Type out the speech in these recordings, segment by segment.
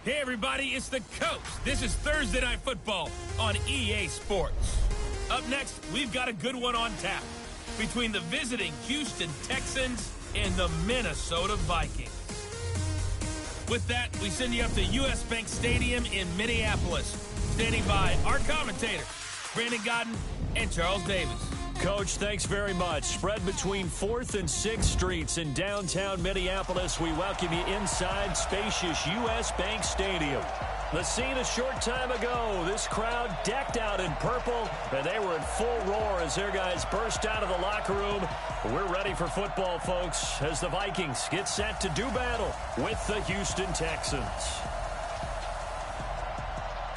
Hey everybody, it's the Coach. This is Thursday Night Football on EA Sports. Up next, we've got a good one on tap between the visiting Houston Texans and the Minnesota Vikings. With that, we send you up to US Bank Stadium in Minneapolis. Standing by our commentators, Brandon Godden and Charles Davis. Coach, thanks very much. Spread between 4th and 6th Streets in downtown Minneapolis. We welcome you inside spacious US Bank Stadium. The scene a short time ago, this crowd decked out in purple, and they were in full roar as their guys burst out of the locker room. We're ready for football, folks, as the Vikings get set to do battle with the Houston Texans.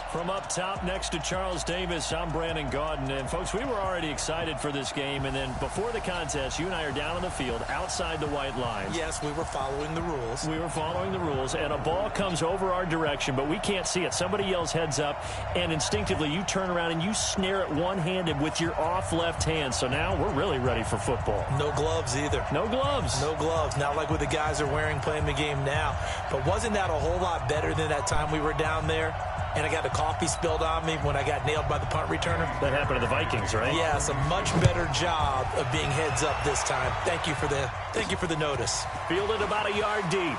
From up top next to Charles Davis, I'm Brandon Gaudin. And, folks, we were already excited for this game. And then before the contest, you and I are down on the field outside the white lines. Yes, we were following the rules. We were following the rules. And a ball comes over our direction, but we can't see it. Somebody yells heads up, and instinctively you turn around and you snare it one-handed with your off left hand. So now we're really ready for football. No gloves either. No gloves. No gloves. Not like what the guys are wearing playing the game now. But wasn't that a whole lot better than that time we were down there? And I got the coffee spilled on me when I got nailed by the punt returner. That happened to the Vikings, right? Yes, a much better job of being heads up this time. Thank you for the notice. Fielded about a yard deep.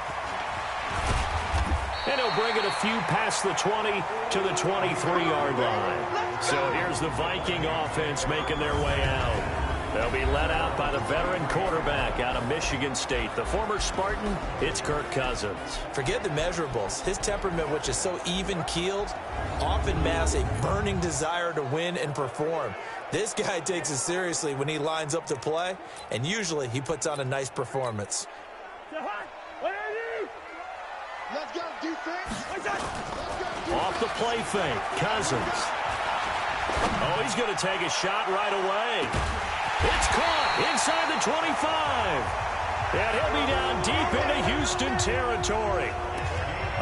And he'll bring it a few past the 20 to the 23-yard line. So here's the Viking offense making their way out. They'll be led out by the veteran quarterback out of Michigan State. The former Spartan, it's Kirk Cousins. Forget the measurables. His temperament, which is so even-keeled, often masks a burning desire to win and perform. This guy takes it seriously when he lines up to play, and usually he puts on a nice performance. Let's go, defense. Off the play fake, Cousins. Oh, he's going to take a shot right away. It's caught inside the 25. And he'll be down deep into Houston territory.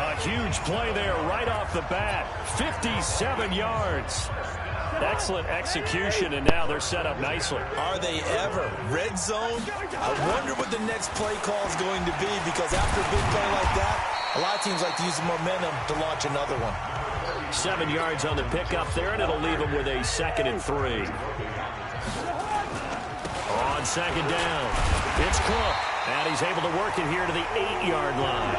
A huge play there right off the bat. 57 yards. Excellent execution, and now they're set up nicely. Are they ever? Red zone? I wonder what the next play call is going to be, because after a big play like that, a lot of teams like to use the momentum to launch another one. 7 yards on the pickup there, and it'll leave them with a 2nd and 3. On 2nd down, it's Cook, and he's able to work it here to the 8-yard line.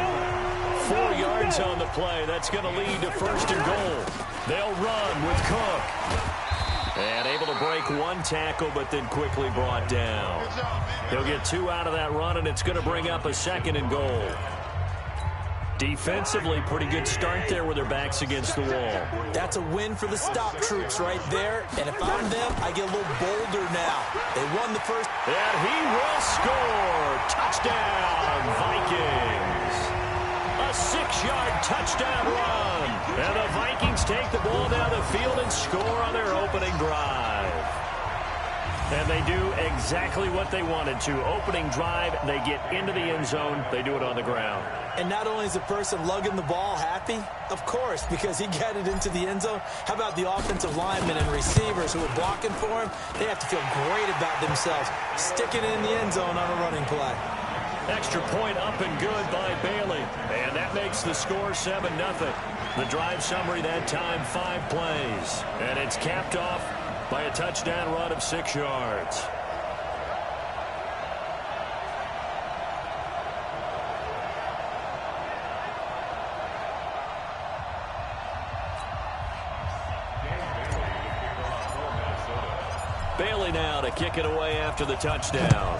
4 yards on the play. That's going to lead to 1st and goal. They'll run with Cook. And able to break one tackle, but then quickly brought down. He'll get 2 out of that run, and it's going to bring up a 2nd and goal. Defensively, pretty good start there with their backs against the wall. That's a win for the stop troops right there. And if I'm them, I get a little bolder now. They won the first. And he will score. Touchdown, Vikings. A 6-yard touchdown run. And the Vikings take the ball down the field and score on their opening drive. And they do exactly what they wanted to. Opening drive, they get into the end zone. They do it on the ground. And not only is the person lugging the ball happy, of course, because he got it into the end zone. How about the offensive linemen and receivers who are blocking for him? They have to feel great about themselves, sticking it in the end zone on a running play. Extra point up and good by Bailey. And that makes the score 7-0. The drive summary that time, 5 plays. And it's capped off by a touchdown run of 6 yards. Bailey now to kick it away after the touchdown.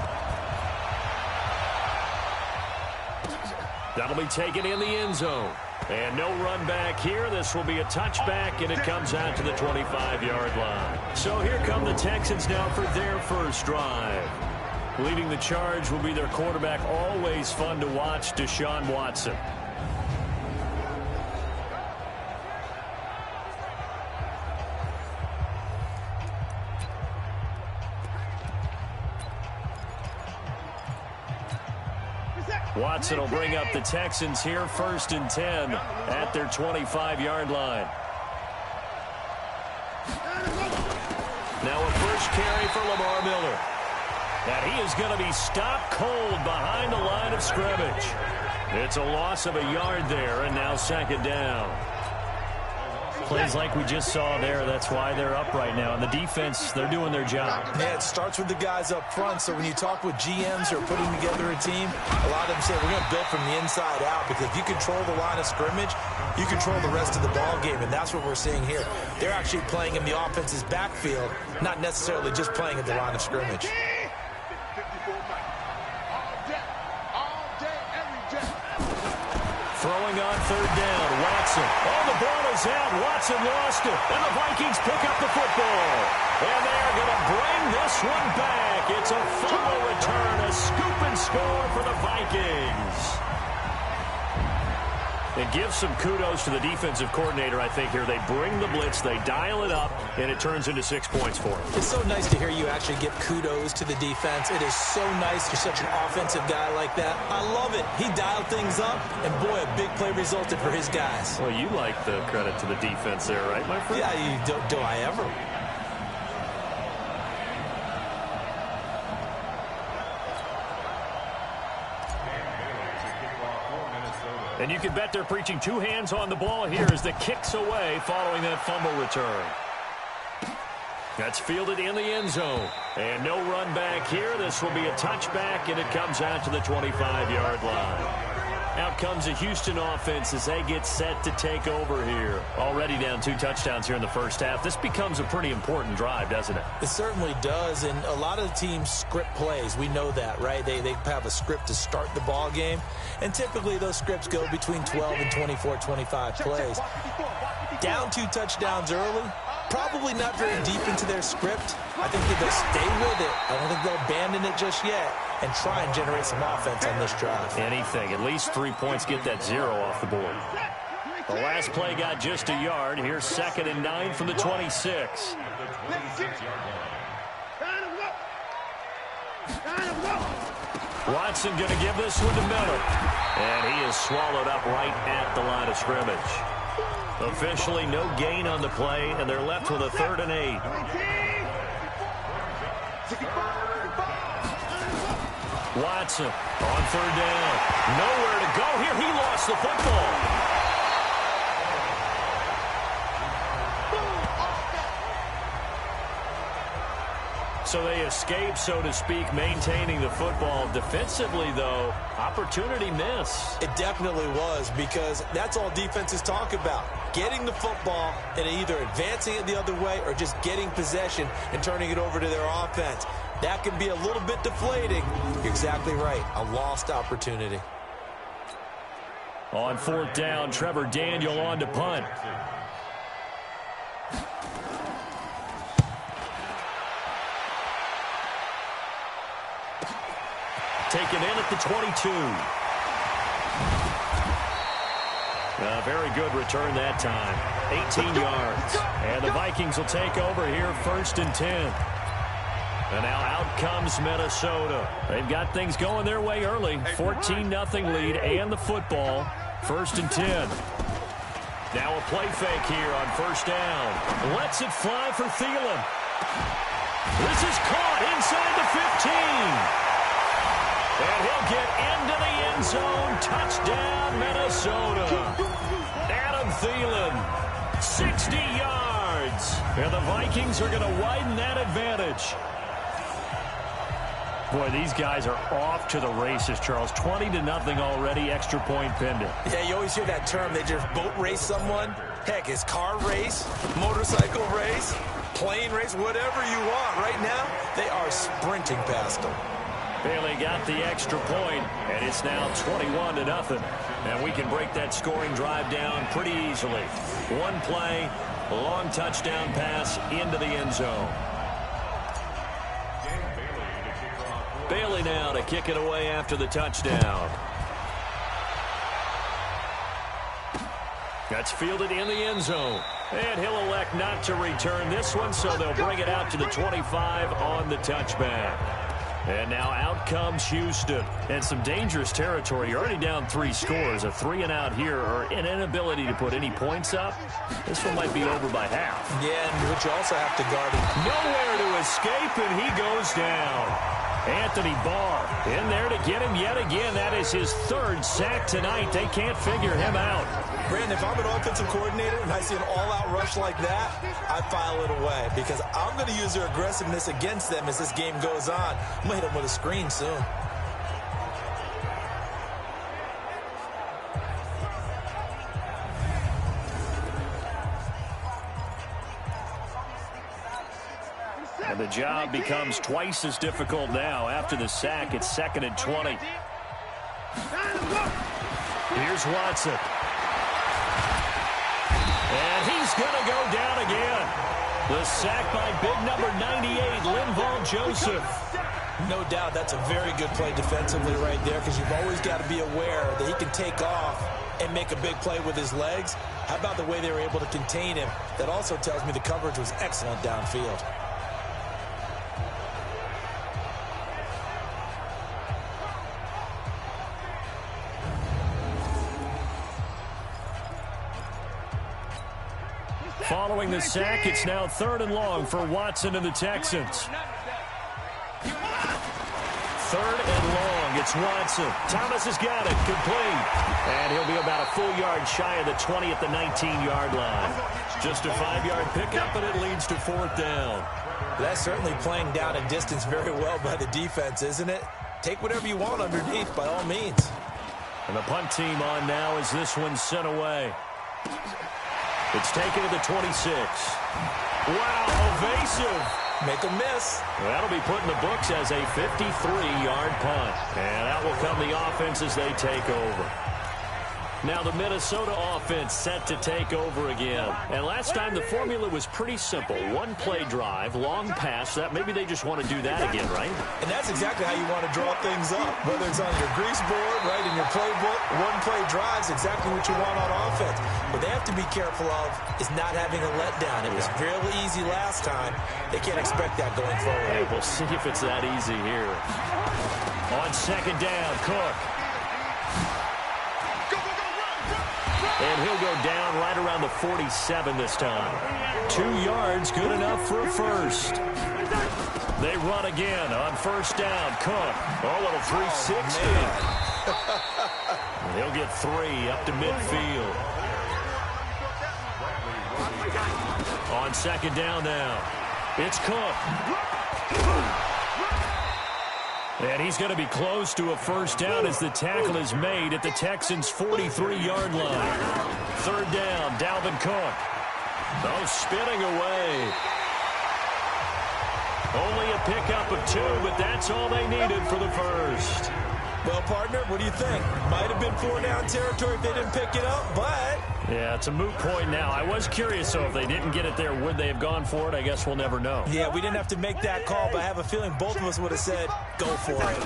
That'll be taken in the end zone. And no run back here. This will be a touchback, and it comes out to the 25-yard line. So here come the Texans now for their first drive. Leading the charge will be their quarterback, always fun to watch, Deshaun Watson. Watson will bring up the Texans here, 1st and 10 at their 25-yard line. Now a first carry for Lamar Miller. And he is going to be stopped cold behind the line of scrimmage. It's a loss of a yard there, and now second down. Plays like we just saw there, that's why they're up right now. And the defense, they're doing their job. Yeah, it starts with the guys up front. So when you talk with GMs who are putting together a team, a lot of them say we're going to build from the inside out, because if you control the line of scrimmage, you control the rest of the ball game, and that's what we're seeing here. They're actually playing in the offense's backfield, not necessarily just playing at the line of scrimmage. Throwing on third down, Watson. Oh, the ball is out. Watson lost it. And the Vikings pick up the football. And they're going to bring this one back. It's a fumble return, a scoop and score for the Vikings. It gives some kudos to the defensive coordinator, I think, here. They bring the blitz, they dial it up, and it turns into 6 points for them. It's so nice to hear you actually give kudos to the defense. It is so nice. You're such an offensive guy like that. I love it. He dialed things up, and boy, a big play resulted for his guys. Well, you like the credit to the defense there, right, my friend? Yeah, do I ever? And you can bet they're preaching two hands on the ball here as the kick's away following that fumble return. That's fielded in the end zone. And no run back here. This will be a touchback, and it comes out to the 25-yard line. Out comes the Houston offense as they get set to take over here. Already down 2 touchdowns here in the first half. This becomes a pretty important drive, doesn't it? It certainly does, and a lot of the teams script plays. We know that, right? They have a script to start the ball game, and typically those scripts go between 12 and 24, 25 plays. Down 2 touchdowns early, probably not very deep into their script. I think that they'll stay with it. I don't think they'll abandon it just yet and try and generate some offense on this drive. Anything. At least 3 points, get that 0 off the board. The last play got just a yard. Here's 2nd and 9 from the 26. Watson going to give this one to Miller. And he is swallowed up right at the line of scrimmage. Officially no gain on the play, and they're left with a 3rd and 8. Watson on 3rd down. Nowhere to go here. He lost the football. So they escape, so to speak, maintaining the football. Defensively, though, opportunity miss. It definitely was, because that's all defenses talk about. Getting the football and either advancing it the other way or just getting possession and turning it over to their offense. That can be a little bit deflating. You're exactly right. A lost opportunity. On 4th down, Trevor Daniel on to punt. Taken in at the 22. A very good return that time. 18 yards. And the Vikings will take over here 1st and 10. And now out comes Minnesota. They've got things going their way early. 14-0 lead and the football. 1st and 10. Now a play fake here on 1st down. Lets it fly for Thielen. This is caught inside the 15. And he'll get into the end zone. Touchdown, Minnesota. Adam Thielen, 60 yards. And the Vikings are going to widen that advantage. Boy, these guys are off to the races, Charles. 20-0 already, extra point pending. Yeah, you always hear that term. They just boat race someone. Heck, it's car race, motorcycle race, plane race, whatever you want. Right now, they are sprinting past them. Bailey got the extra point, and it's now 21-0. And we can break that scoring drive down pretty easily. One play, a long touchdown pass into the end zone. Bailey now to kick it away after the touchdown. That's fielded in the end zone. And he'll elect not to return this one, so they'll bring it out to the 25 on the touchback. And now out comes Houston. And some dangerous territory. You're already down 3 scores. A 3-and-out here, or an inability to put any points up. This one might be over by half. Yeah, and what you also have to guard is nowhere to escape, and he goes down. Anthony Barr in there to get him yet again. That is his third sack tonight. They can't figure him out. Brandon, if I'm an offensive coordinator and I see an all-out rush like that, I file it away because I'm going to use their aggressiveness against them as this game goes on. I'm going to hit them with a screen soon. And the job becomes twice as difficult now. After the sack, it's 2nd and 20. Here's Watson. And he's going to go down again. The sack by big number 98, Linval Joseph. No doubt that's a very good play defensively right there because you've always got to be aware that he can take off and make a big play with his legs. How about the way they were able to contain him? That also tells me the coverage was excellent downfield. Following the sack, it's now 3rd and long for Watson and the Texans. 3rd and long. It's Watson. Thomas has got it. Complete. And he'll be about a full yard shy of the 20 at the 19-yard line. Just a 5-yard pickup, and it leads to 4th down. That's certainly playing down a distance very well by the defense, isn't it? Take whatever you want underneath, by all means. And the punt team on now as this one's sent away. It's taken to the 26. Wow, evasive. Make a miss. That'll be put in the books as a 53-yard punt. And that will come the offense as they take over. Now the Minnesota offense set to take over again. And last time the formula was pretty simple. One-play drive, long pass. That maybe they just want to do that again, right? And that's exactly how you want to draw things up. Whether it's on your grease board, right, in your playbook, one-play drive's exactly what you want on offense. What they have to be careful of is not having a letdown. It was really easy last time. They can't expect that going forward. Hey, we'll see if it's that easy here. On 2nd down, Cook. And he'll go down right around the 47 this time. 2 yards, good enough for a first. They run again on 1st down. Cook. Oh, little 360. He'll get 3 up to midfield. On 2nd down now. It's Cook. And he's going to be close to a first down as the tackle is made at the Texans' 43-yard line. 3rd down, Dalvin Cook. Oh, spinning away. Only a pickup of 2, but that's all they needed for the first. Well, partner, what do you think? Might have been 4-down territory if they didn't pick it up, but... Yeah, it's a moot point now. I was curious, so if they didn't get it there, would they have gone for it? I guess we'll never know. Yeah, we didn't have to make that call, but I have a feeling both of us would have said, go for it.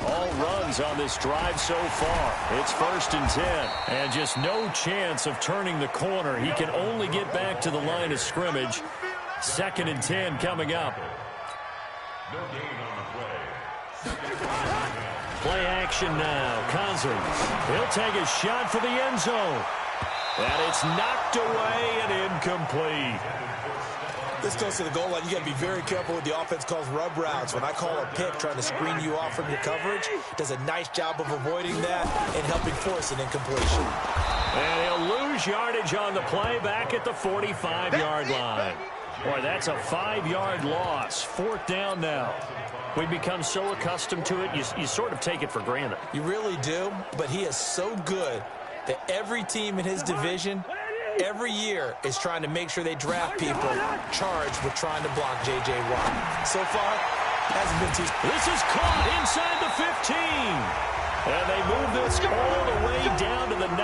All runs on this drive so far. It's 1st and 10, and just no chance of turning the corner. He can only get back to the line of scrimmage. 2nd and 10 coming up. Play action now. Cousins. He'll take a shot for the end zone. And it's knocked away and incomplete. This goes to the goal line. You got to be very careful with the offense calls rub routes. When I call a pick trying to screen you off from your coverage, does a nice job of avoiding that and helping force an incompletion. And he'll lose yardage on the play back at the 45-yard line. Boy, that's a 5-yard loss. 4th down now. We've become so accustomed to it, you sort of take it for granted. You really do, but he is so good that every team in his division, every year, is trying to make sure they draft people charged with trying to block J.J. Watt. So far, hasn't been too... This is caught inside the 15. And they move this all the way down to the 9.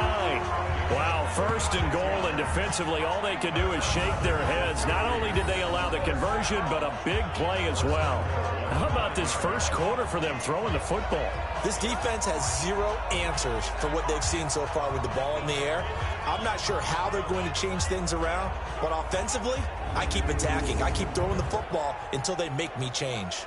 Wow, 1st and goal, and defensively, all they can do is shake their heads. Not only did they allow the conversion, but a big play as well. How about this first quarter for them throwing the football? This defense has 0 answers for what they've seen so far with the ball in the air. I'm not sure how they're going to change things around, but offensively, I keep attacking. I keep throwing the football until they make me change.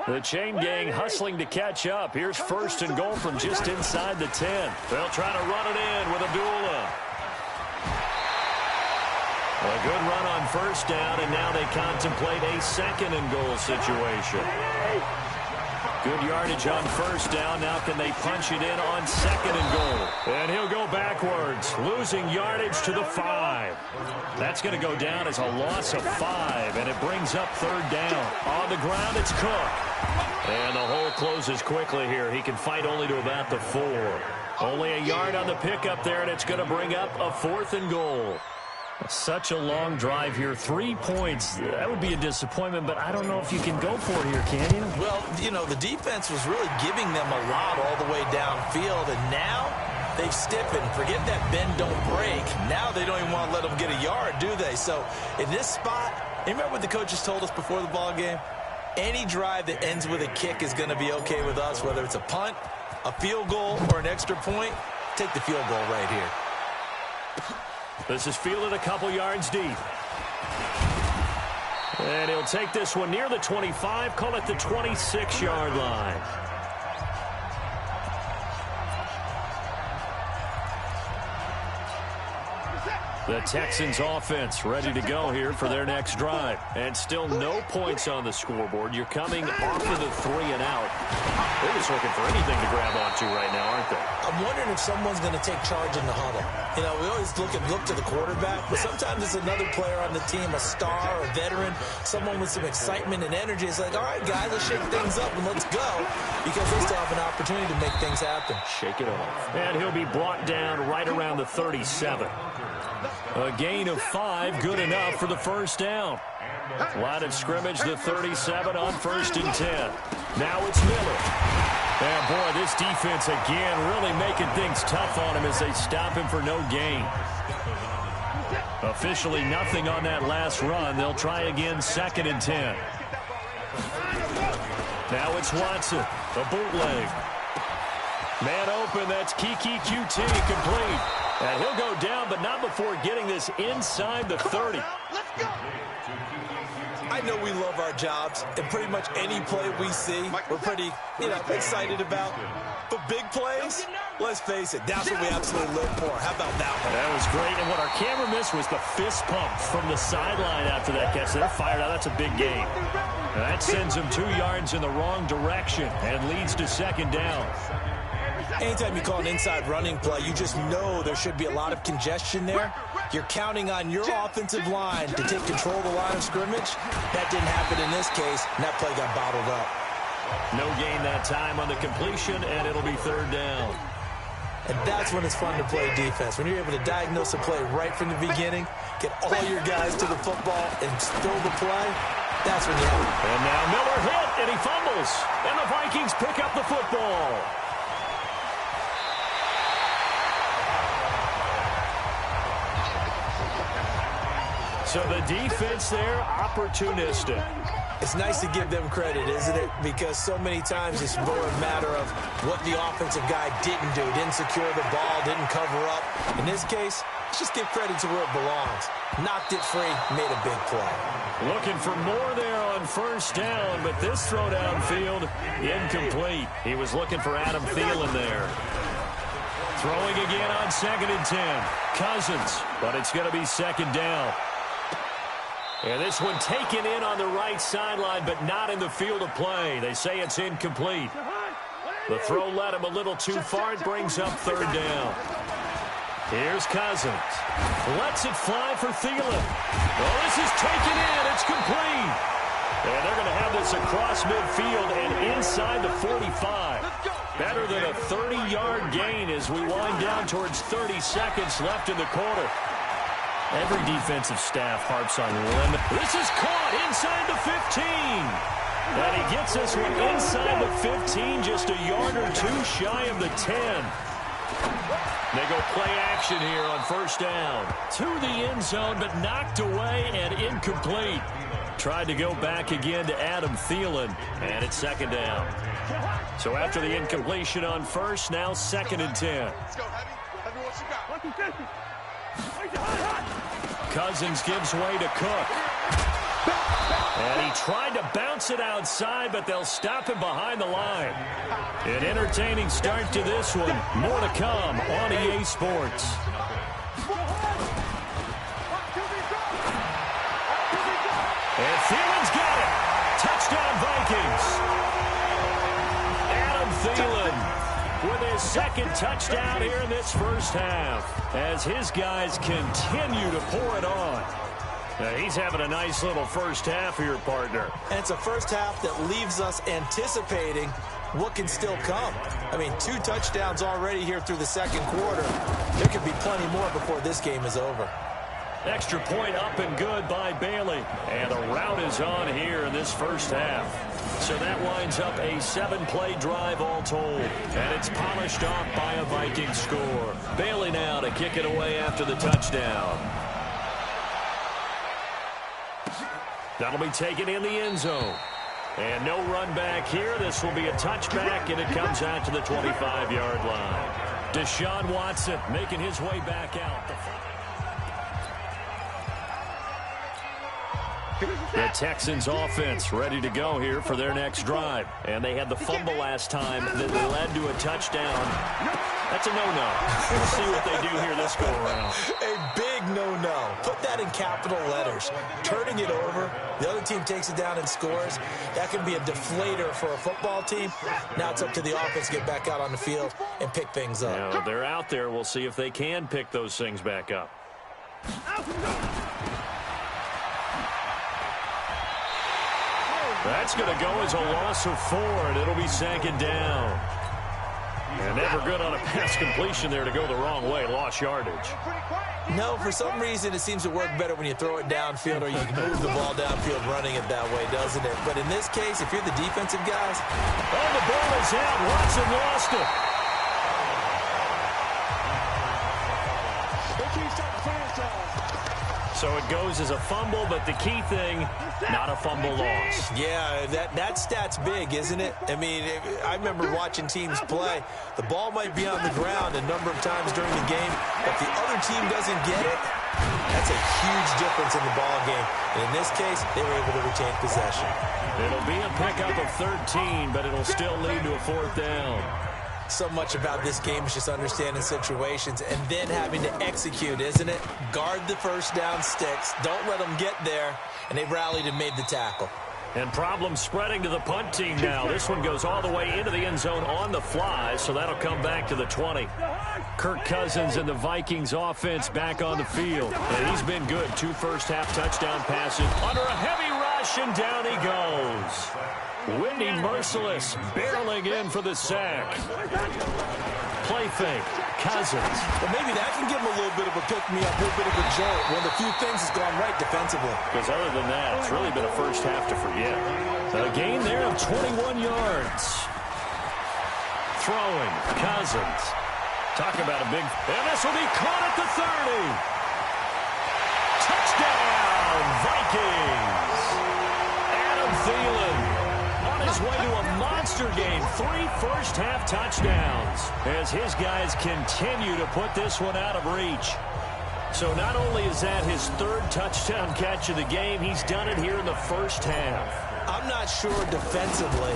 The chain gang hustling to catch up. Here's 1st and goal from just inside the 10. They'll try to run it in with Abdullah. A good run on 1st down, and now they contemplate a 2nd and goal situation. Good yardage on 1st down. Now can they punch it in on 2nd and goal? And he'll go backwards, losing yardage to the 5. That's going to go down as a loss of 5, and it brings up 3rd down. On the ground, it's Cook. And the hole closes quickly here. He can fight only to about the 4. Only a yard on the pickup there, and it's going to bring up a 4th and goal. Such a long drive here. 3 points. That would be a disappointment, but I don't know if you can go for it here, can you? Well, you know, the defense was really giving them a lot all the way downfield, and now they've stiffened. Forget that bend, don't break. Now they don't even want to let them get a yard, do they? So in this spot, remember what the coaches told us before the ball game? Any drive that ends with a kick is going to be okay with us, whether it's a punt, a field goal, or an extra point. Take the field goal right here. This is fielded a couple yards deep. And he'll take this one near the 25, call it the 26-yard line. The Texans offense ready to go here for their next drive. And still no points on the scoreboard. You're coming off of the 3 and out. They're just looking for anything to grab onto right now, aren't they? I'm wondering if someone's going to take charge in the huddle. You know, we always look to the quarterback, but sometimes it's another player on the team, a star, a veteran, someone with some excitement and energy. It's like, all right, guys, let's shake things up and let's go, because they still have an opportunity to make things happen. Shake it off. And he'll be brought down right around the 37. A gain of 5, good enough for the 1st down. Line of scrimmage, the 37 on 1st and 10. Now it's Miller. And boy, this defense again really making things tough on him as they stop him for no gain. Officially nothing on that last run. They'll try again 2nd and 10. Now it's Watson, a bootleg. Man open, that's Kiki QT, complete. And he'll go down, but not before getting this inside the 30. I know we love our jobs, and pretty much any play we see, we're pretty, excited about. But big plays, let's face it, that's what we absolutely live for. How about that one? That was great, and what our camera missed was the fist pump from the sideline after that catch. They're fired out. That's a big gain. And that sends them 2 yards in the wrong direction and leads to 2nd down. Anytime you call an inside running play, you just know there should be a lot of congestion there. You're counting on your offensive line to take control of the line of scrimmage. That didn't happen in this case, and that play got bottled up. No gain that time on the completion, and it'll be 3rd down. And that's when it's fun to play defense. When you're able to diagnose a play right from the beginning, get all your guys to the football, and throw the play, that's when you have it. And now Miller hit, and he fumbles. And the Vikings pick up the football. So the defense there, opportunistic. It's nice to give them credit, isn't it? Because so many times it's more a matter of what the offensive guy didn't do. Didn't secure the ball, didn't cover up. In this case, let's just give credit to where it belongs. Knocked it free, made a big play. Looking for more there on 1st down, but this throw downfield, incomplete. He was looking for Adam Thielen there. Throwing again on 2nd and 10. Cousins, but it's going to be 2nd down. And this one taken in on the right sideline, but not in the field of play. They say it's incomplete. The throw led him a little too far. It brings up 3rd down. Here's Cousins. Lets it fly for Thielen. Well, this is taken in. It's complete. And they're going to have this across midfield and inside the 45. Better than a 30-yard gain as we wind down towards 30 seconds left in the quarter. Every defensive staff harps on limit. This is caught inside the 15. And he gets this one inside the 15, just a yard or 2 shy of the 10. They go play action here on 1st down. To the end zone, but knocked away and incomplete. Tried to go back again to Adam Thielen, and it's 2nd down. So after the incompletion on 1st, now 2nd and 10. Let's go, Heavy. Heavy, what you got? Cousins gives way to Cook. And he tried to bounce it outside, but they'll stop him behind the line. An entertaining start to this one. More to come on EA Sports. And Thielen's got it. Touchdown, Vikings. Adam Thielen with his second touchdown here in this first half as his guys continue to pour it on. He's having a nice little first half here, partner. And it's a first half that leaves us anticipating what can still come. I mean, 2 touchdowns already here through the second quarter. There could be plenty more before this game is over. Extra point up and good by Bailey. And the route is on here in this first half. So that winds up a 7-play drive all told. And it's polished off by a Vikings score. Bailey now to kick it away after the touchdown. That'll be taken in the end zone. And no run back here. This will be a touchback, and it comes out to the 25-yard line. Deshaun Watson making his way back out. The Texans offense ready to go here for their next drive. And they had the fumble last time that led to a touchdown. That's a no-no. We'll see what they do here this go-around. A big no-no. Put that in capital letters. Turning it over, the other team takes it down and scores. That can be a deflator for a football team. Now it's up to the offense to get back out on the field and pick things up. You know, they're out there. We'll see if they can pick those things back up. That's going to go as a loss of 4, and it'll be second down. And never good on a pass completion there to go the wrong way. Lost yardage. No, for some reason it seems to work better when you throw it downfield or you can move the ball downfield running it that way, doesn't it? But in this case, if you're the defensive guys... Oh, the ball is out. Watson lost it. So it goes as a fumble, but the key thing, not a fumble loss. Yeah, that stat's big, isn't it? I mean, I remember watching teams play. The ball might be on the ground a number of times during the game, but if the other team doesn't get it, that's a huge difference in the ball game. And in this case, they were able to retain possession. It'll be a pickup of 13, but it'll still lead to a 4th down. So much about this game is just understanding situations and then having to execute, isn't it? Guard the first down sticks. Don't let them get there. And they rallied and made the tackle. And problems spreading to the punt team now. This one goes all the way into the end zone on the fly, so that'll come back to the 20. Kirk Cousins and the Vikings offense back on the field. And he's been good. 2 first-half touchdown passes under a heavy rush, and down he goes. Whitney Merciless barreling in for the sack. Play fake. Cousins. Well, maybe that can give him a little bit of a pick-me-up, a little bit of a jolt. One of the few things has gone right defensively. Because other than that, it's really been a first half to forget. A gain there of 21 yards. Throwing. Cousins. Talk about a big... And this will be caught at the 30. Touchdown, Vikings. Adam Thielen. His way to a monster game. 3 first-half touchdowns as his guys continue to put this one out of reach. So not only is that his 3rd touchdown catch of the game, he's done it here in the first half. I'm not sure defensively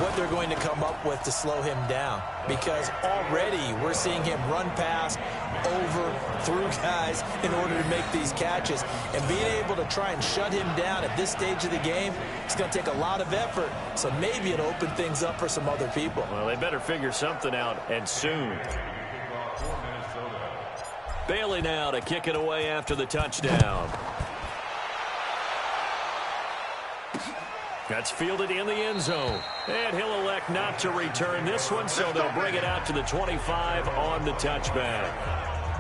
what they're going to come up with to slow him down, because already we're seeing him run past, over, through guys in order to make these catches. And being able to try and shut him down at this stage of the game, it's going to take a lot of effort. So maybe it'll open things up for some other people. Well, they better figure something out, and soon. Bailey now to kick it away after the touchdown. That's fielded in the end zone. And he'll elect not to return this one, so they'll bring it out to the 25 on the touchback.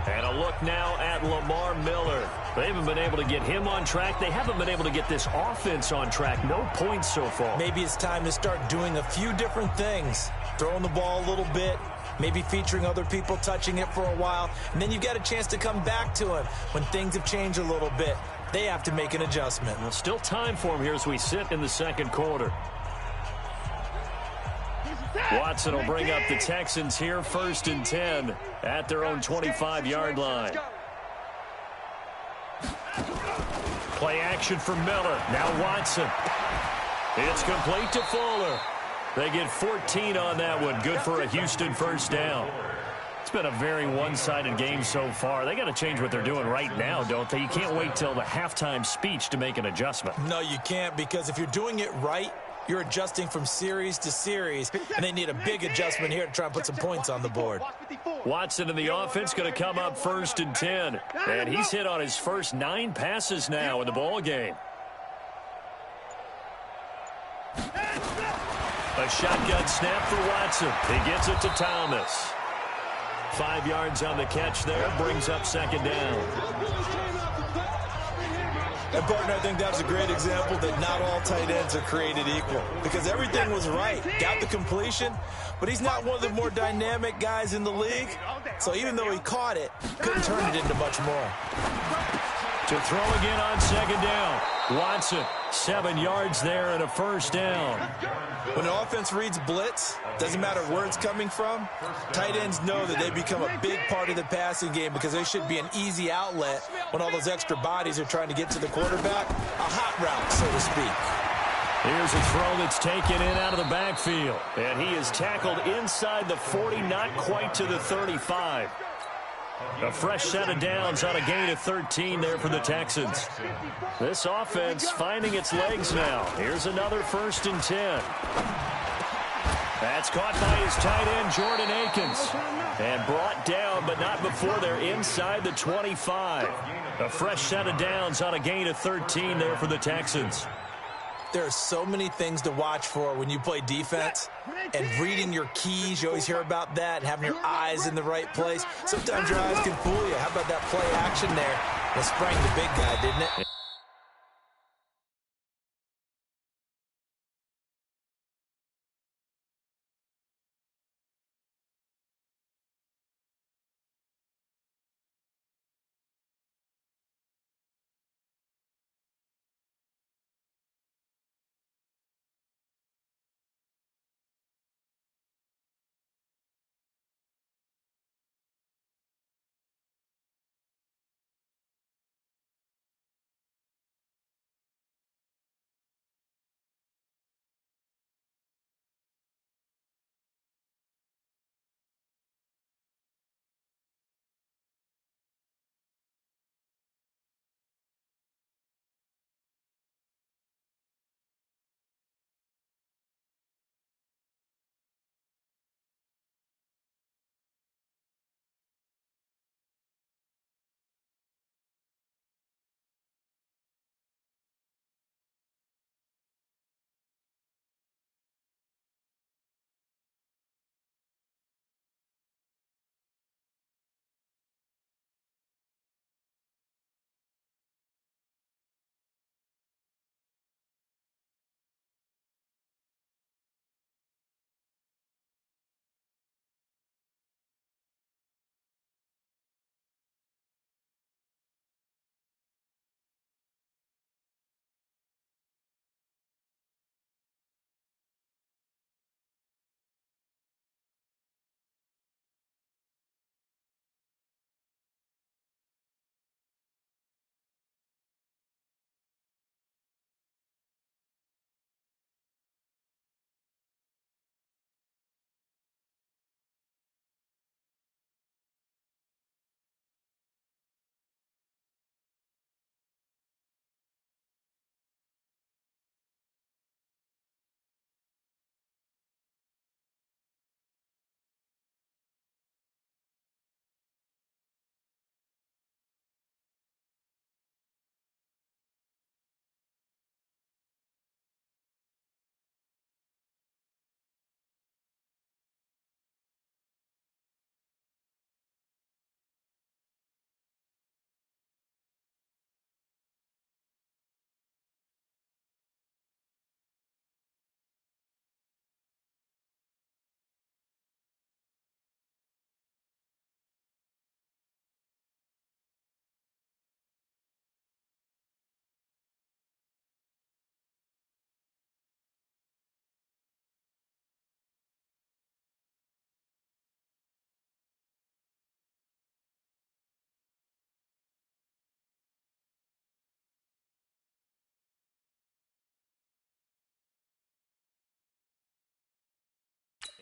And a look now at Lamar Miller. They haven't been able to get him on track. They haven't been able to get this offense on track. No points so far. Maybe it's time to start doing a few different things. Throwing the ball a little bit. Maybe featuring other people touching it for a while. And then you've got a chance to come back to him when things have changed a little bit. They have to make an adjustment. Well, still time for him here as we sit in the second quarter. Watson will bring up the Texans here, 1st and 10 at their own 25-yard line. Play action for Miller. Now Watson. It's complete to Fuller. They get 14 on that one. Good for a Houston first down. It's been a very one-sided game so far. They got to change what they're doing right now, don't they? You can't wait till the halftime speech to make an adjustment. No, you can't, because if you're doing it right, you're adjusting from series to series, and they need a big adjustment here to try and put some points on the board. Watson in the offense going to come up 1st and 10. And he's hit on his first 9 passes now in the ball game. A shotgun snap for Watson. He gets it to Thomas. 5 yards on the catch there, brings up 2nd down. And, partner, I think that was a great example that not all tight ends are created equal, because everything was right. Got the completion, but he's not one of the more dynamic guys in the league. So even though he caught it, couldn't turn it into much more. To throw again on 2nd down. Watson, 7 yards there and a first down. When an offense reads blitz, doesn't matter where it's coming from, tight ends know that they become a big part of the passing game because they should be an easy outlet when all those extra bodies are trying to get to the quarterback. A hot route, so to speak. Here's a throw that's taken in out of the backfield. And he is tackled inside the 40, not quite to the 35. A fresh set of downs on a gain of 13 there for the Texans. This offense finding its legs now. Here's another 1st and 10. That's caught by his tight end, Jordan Akins. And brought down, but not before they're inside the 25. A fresh set of downs on a gain of 13 there for the Texans. There are so many things to watch for when you play defense, and reading your keys, you always hear about that, and having your eyes in the right place. Sometimes your eyes can fool you. How about that play action there? It sprang the big guy, didn't it?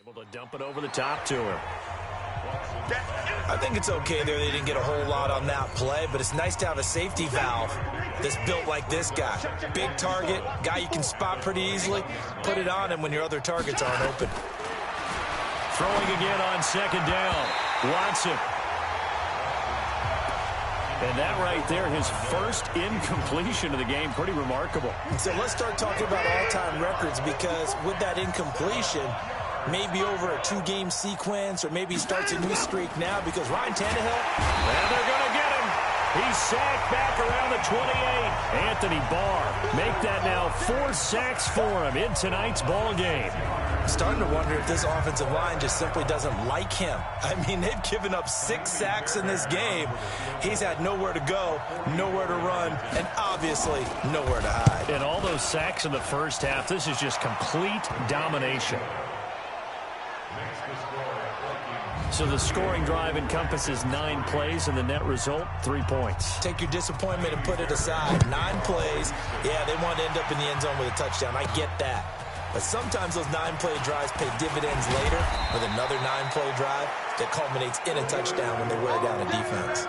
Able to dump it over the top to him. I think it's okay there. They didn't get a whole lot on that play, but it's nice to have a safety valve that's built like this guy. Big target, guy you can spot pretty easily. Put it on him when your other targets aren't open. Throwing again on second down. Watson. And that right there, his first incompletion of the game, pretty remarkable. So let's start talking about all-time records, because with that incompletion, maybe over a 2-game sequence, or maybe he starts a new streak now, because Ryan Tannehill. And they're going to get him. He's sacked back around the 28. Anthony Barr make that now 4 sacks for him in tonight's ball game. I'm starting to wonder if this offensive line just simply doesn't like him. I mean, they've given up 6 sacks in this game. He's had nowhere to go, nowhere to run, and obviously nowhere to hide. And all those sacks in the first half, this is just complete domination. So the scoring drive encompasses 9 plays, and the net result, 3 points. Take your disappointment and put it aside. 9 plays. Yeah, they want to end up in the end zone with a touchdown. I get that. But sometimes those 9-play drives pay dividends later with another 9-play drive that culminates in a touchdown when they wear down a defense.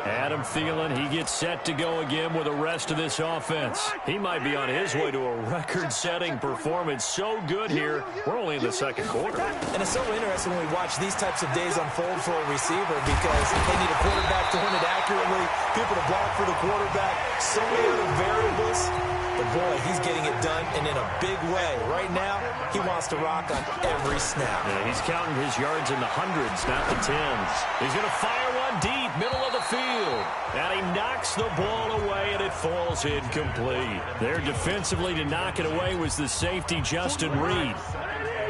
Adam Thielen, he gets set to go again with the rest of this offense. He might be on his way to a record-setting performance. So good here. We're only in the second quarter. And it's so interesting when we watch these types of days unfold for a receiver, because they need a quarterback to run it accurately, people to block for the quarterback, so many other variables. But, boy, he's getting it done, and in a big way. Right now, he wants to rock on every snap. Yeah, he's counting his yards in the hundreds, not the tens. He's going to fire one deep, middle of the field. And he knocks the ball away, and it falls incomplete. There defensively to knock it away was the safety, Justin Reed.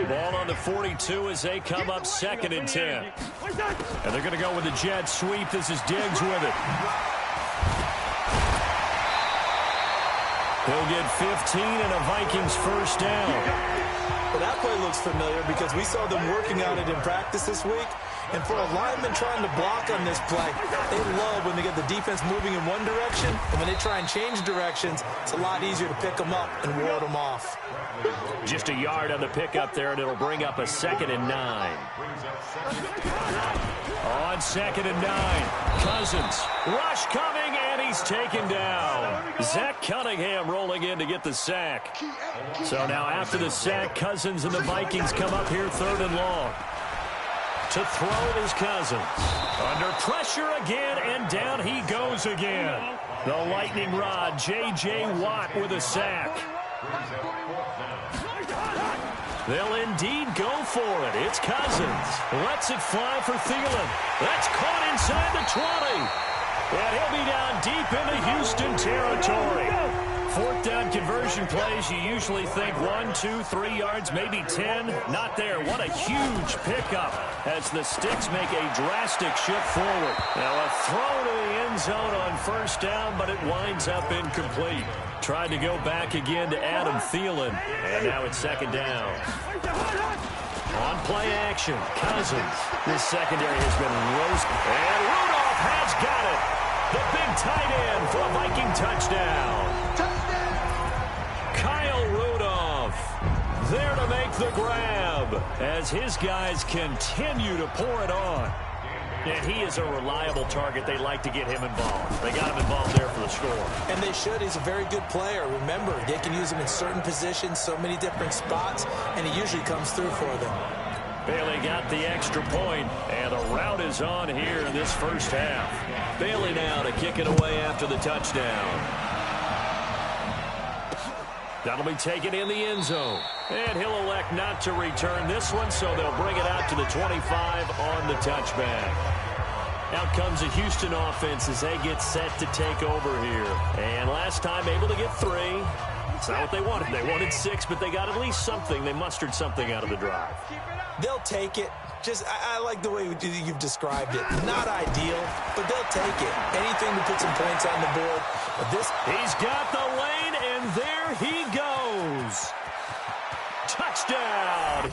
Ball on the 42 as they come up 2nd and 10. And they're going to go with the jet sweep. This is Diggs with it. He'll get 15 and a Vikings first down. Well, that play looks familiar because we saw them working on it in practice this week. And for a lineman trying to block on this play, they love when they get the defense moving in one direction. And when they try and change directions, it's a lot easier to pick them up and ward them off. Just a yard on the pickup there, and it'll bring up a 2nd and 9. On 2nd and 9, Cousins. Rush coming, and he's taken down. Zach Cunningham rolling in to get the sack. So now after the sack, Cousins and the Vikings come up here 3rd and long. To throw is Cousins. Under pressure again, and down he goes again. The lightning rod, J.J. Watt with a sack. They'll indeed go for it. It's Cousins. Lets it fly for Thielen. That's caught inside the 20. And he'll be down deep into Houston territory. 4th down conversion plays, you usually think 1, 2, 3 yards, maybe 10. Not there. What a huge pickup as the Sticks make a drastic shift forward. Now a throw to the end zone on 1st down, but it winds up incomplete. Tried to go back again to Adam Thielen, and now it's 2nd down. On play action, Cousins. This secondary has been roasted. And Rudolph has got it. The big tight end for a Viking touchdown. Kyle Rudolph there to make the grab as his guys continue to pour it on. And he is a reliable target. They like to get him involved. They got him involved there for the score. And they should. He's a very good player. Remember, they can use him in certain positions, so many different spots, and he usually comes through for them. Bailey got the extra point, and the route is on here in this first half. Bailey now to kick it away after the touchdown. That'll be taken in the end zone. And he'll elect not to return this one, so they'll bring it out to the 25 on the touchback. Out comes the Houston offense as they get set to take over here. And last time able to get 3. It's not what they wanted. They wanted 6, but they got at least something. They mustered something out of the drive. They'll take it. I like the way you've described it. Not ideal, but they'll take it. Anything to put some points on the board. But He's got the lane, and there he goes. Touchdown.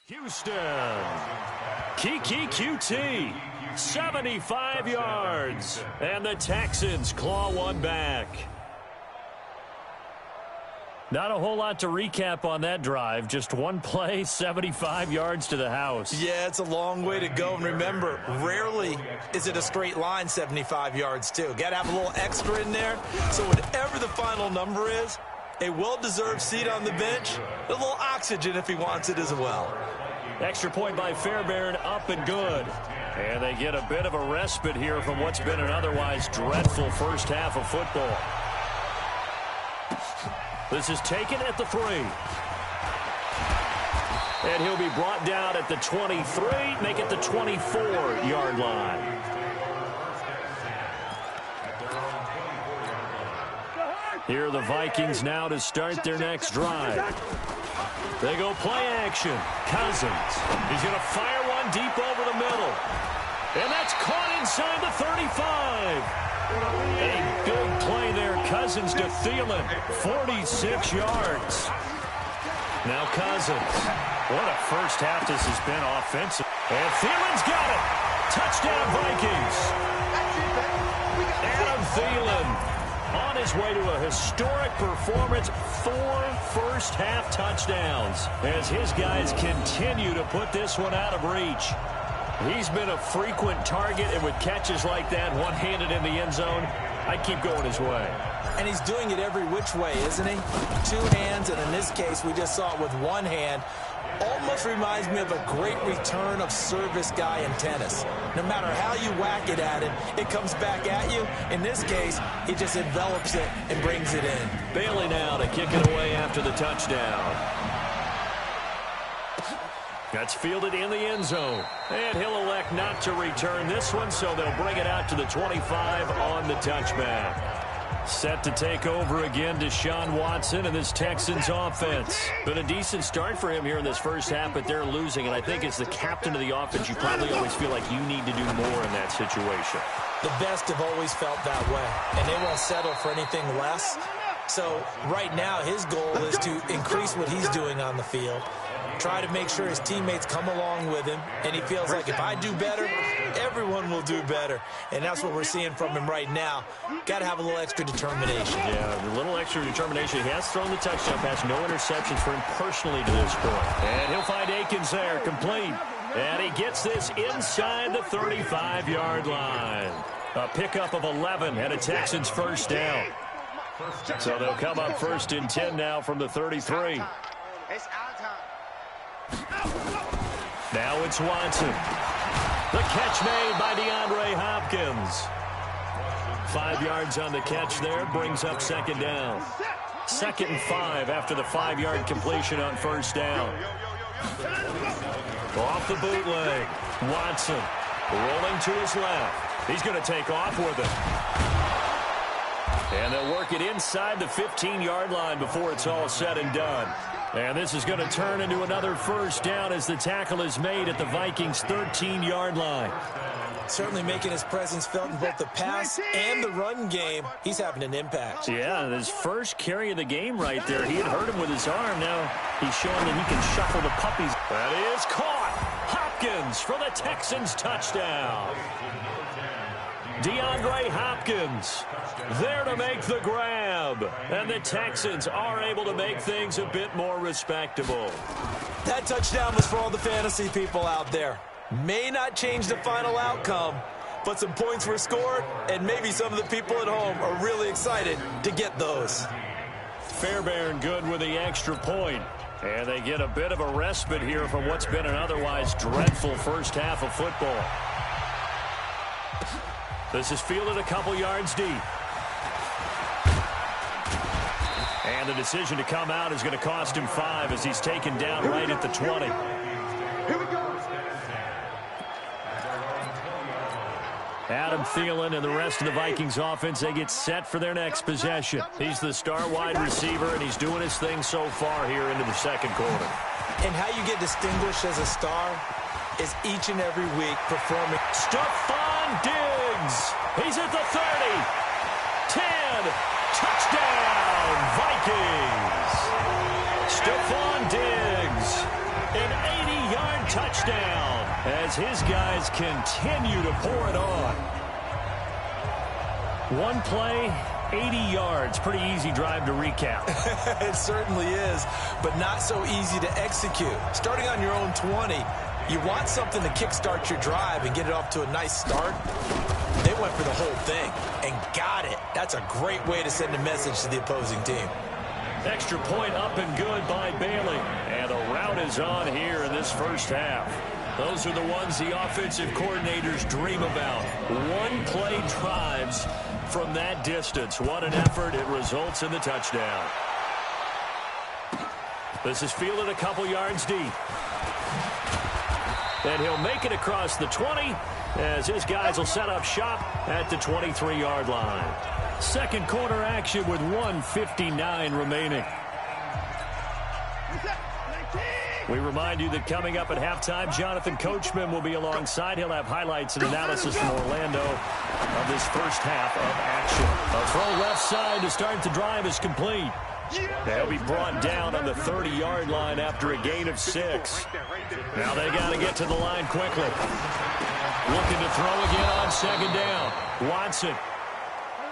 Houston. Kiki QT. 75 yards. And the Texans claw one back. Not a whole lot to recap on that drive. Just one play, 75 yards to the house. Yeah, it's a long way to go. And remember, rarely is it a straight line 75 yards, too. Got to have a little extra in there. So whatever the final number is, a well-deserved seat on the bench, a little oxygen if he wants it as well. Extra point by Fairbairn, up and good. And they get a bit of a respite here from what's been an otherwise dreadful first half of football. This is taken at the 3. And he'll be brought down at the 23, make it the 24-yard line. Here are the Vikings now to start their next drive. They go play action. Cousins. He's going to fire one deep over the middle. And that's caught inside the 35. A big play there. Cousins to Thielen. 46 yards. Now Cousins. What a first half this has been offensive. And Thielen's got it. Touchdown Vikings. Adam Thielen on his way to a historic performance. 4 first-half touchdowns as his guys continue to put this one out of reach. He's been a frequent target, and with catches like that, one-handed in the end zone, I'd keep going his way. And he's doing it every which way, isn't he? 2 hands, and in this case, we just saw it with 1 hand. Almost reminds me of a great return of service guy in tennis. No matter how you whack it at him, it comes back at you. In this case, he just envelops it and brings it in. Bailey now to kick it away after the touchdown. That's fielded in the end zone. And he'll elect not to return this one, so they'll bring it out to the 25 on the touchback. Set to take over again, Deshaun Watson and this Texans offense. Been a decent start for him here in this first half, but they're losing. And I think as the captain of the offense, you probably always feel like you need to do more in that situation. The best have always felt that way, and they won't settle for anything less. So right now, his goal is to increase what he's doing on the field. Try to make sure his teammates come along with him, and he feels like if I do better, everyone will do better. And that's what we're seeing from him right now. Got to have a little extra determination. Yeah, a little extra determination. He has thrown the touchdown pass, no interceptions for him personally to this point. And he'll find Akins there, complete. And he gets this inside the 35-yard line. A pickup of 11 and a Texans first down. So they'll come up 1st and 10 now from the 33. Now it's Watson. The catch made by DeAndre Hopkins. 5 yards on the catch there, brings up 2nd down. 2nd and 5 after the 5-yard completion on 1st down. Off the bootleg. Watson rolling to his left. He's going to take off with it. And they'll work it inside the 15-yard line before it's all said and done. And this is going to turn into another first down as the tackle is made at the Vikings' 13-yard line. Certainly making his presence felt in both the pass and the run game. He's having an impact. Yeah, his first carry of the game right there. He had hurt him with his arm. Now he's showing that he can shuffle the puppies. That is caught. Hopkins for the Texans touchdown. DeAndre Hopkins there to make the grab. And the Texans are able to make things a bit more respectable. That touchdown was for all the fantasy people out there. May not change the final outcome, but some points were scored, and maybe some of the people at home are really excited to get those. Fairbairn good with the extra point. And they get a bit of a respite here from what's been an otherwise dreadful first half of football. This is fielded a couple yards deep. And the decision to come out is going to cost him 5 as he's taken down right at the 20. Here we go. Adam Thielen and the rest of the Vikings offense, they get set for their next possession. He's the star wide receiver, and he's doing his thing so far here into the second quarter. And how you get distinguished as a star is each and every week performing. Stephon Diggs. He's at the 30. 10. Touchdown, Vikings. Stephon Diggs. An 80-yard touchdown as his guys continue to pour it on. One play, 80 yards. Pretty easy drive to recap. It certainly is, but not so easy to execute. Starting on your own 20, you want something to kickstart your drive and get it off to a nice start. They went for the whole thing and got it. That's a great way to send a message to the opposing team. Extra point up and good by Bailey. And a rout is on here in this first half. Those are the ones the offensive coordinators dream about. One-play drives from that distance. What an effort. It results in the touchdown. This is fielded a couple yards deep. And he'll make it across the 20 as his guys will set up shop at the 23-yard line. Second quarter action with 1:59 remaining. We remind you that coming up at halftime, Jonathan Coachman will be alongside. He'll have highlights and analysis from Orlando of this first half of action. A throw left side to start the drive is complete. They'll be brought down on the 30-yard line after a gain of 6. Now they got to get to the line quickly. Looking to throw again on second down. Watson.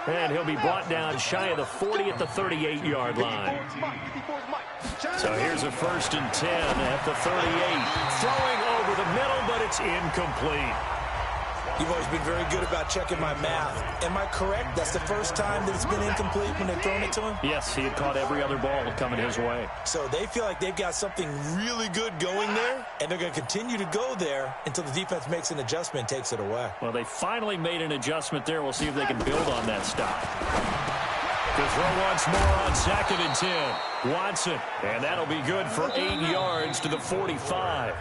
And he'll be brought down shy of the 40 at the 38-yard line. So here's a 1st and 10 at the 38. Throwing over the middle, but it's incomplete. You've always been very good about checking my math. Am I correct? That's the first time that it's been incomplete when they've thrown it to him? Yes, he had caught every other ball coming his way. So they feel like they've got something really good going there, and they're going to continue to go there until the defense makes an adjustment and takes it away. Well, they finally made an adjustment there. We'll see if they can build on that stop. To throw once more on 2nd and 10. Watson, and that'll be good for 8 yards to the 45.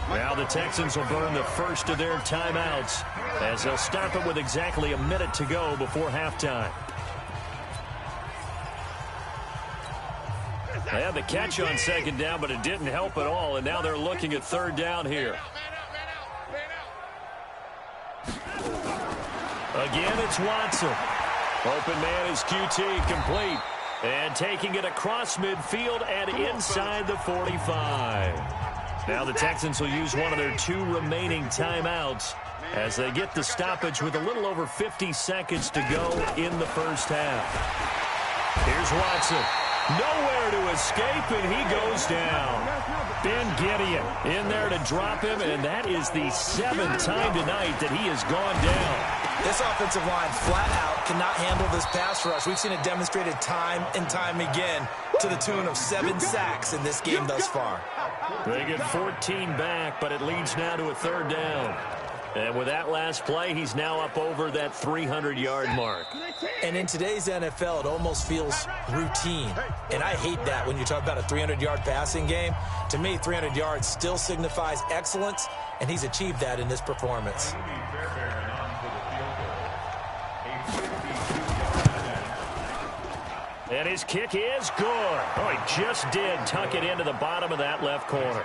Now the Texans will burn the first of their timeouts as they'll stop it with exactly a minute to go before halftime. They had the catch on 2nd down, but it didn't help at all, and now they're looking at 3rd down here. Again, it's Watson. Open man is QT, complete. And taking it across midfield and inside the 45. Now the Texans will use one of their 2 remaining timeouts as they get the stoppage with a little over 50 seconds to go in the first half. Here's Watson. Nowhere to escape, and he goes down. Ben Gideon in there to drop him, and that is the 7th time tonight that he has gone down. This offensive line flat out cannot handle this pass rush. We've seen it demonstrated time and time again to the tune of 7 sacks in this game thus far. They get 14 back, but it leads now to a 3rd down. And with that last play, he's now up over that 300-yard mark. And in today's NFL, it almost feels routine. And I hate that when you talk about a 300-yard passing game. To me, 300 yards still signifies excellence, and he's achieved that in this performance. And his kick is good. Oh, he just did tuck it into the bottom of that left corner.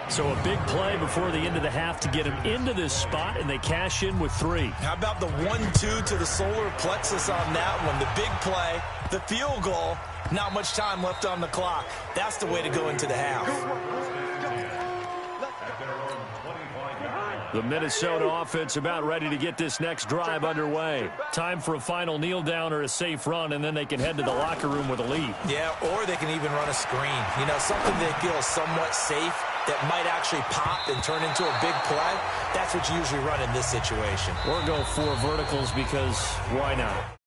So a big play before the end of the half to get him into this spot, and they cash in with 3. How about the 1-2 to the solar plexus on that one? The big play, the field goal, not much time left on the clock. That's the way to go into the half. The Minnesota offense about ready to get this next drive underway. Time for a final kneel down or a safe run, and then they can head to the locker room with a lead. Yeah, or they can even run a screen. You know, something they feel is somewhat safe that might actually pop and turn into a big play. That's what you usually run in this situation. Or go 4 verticals because why not?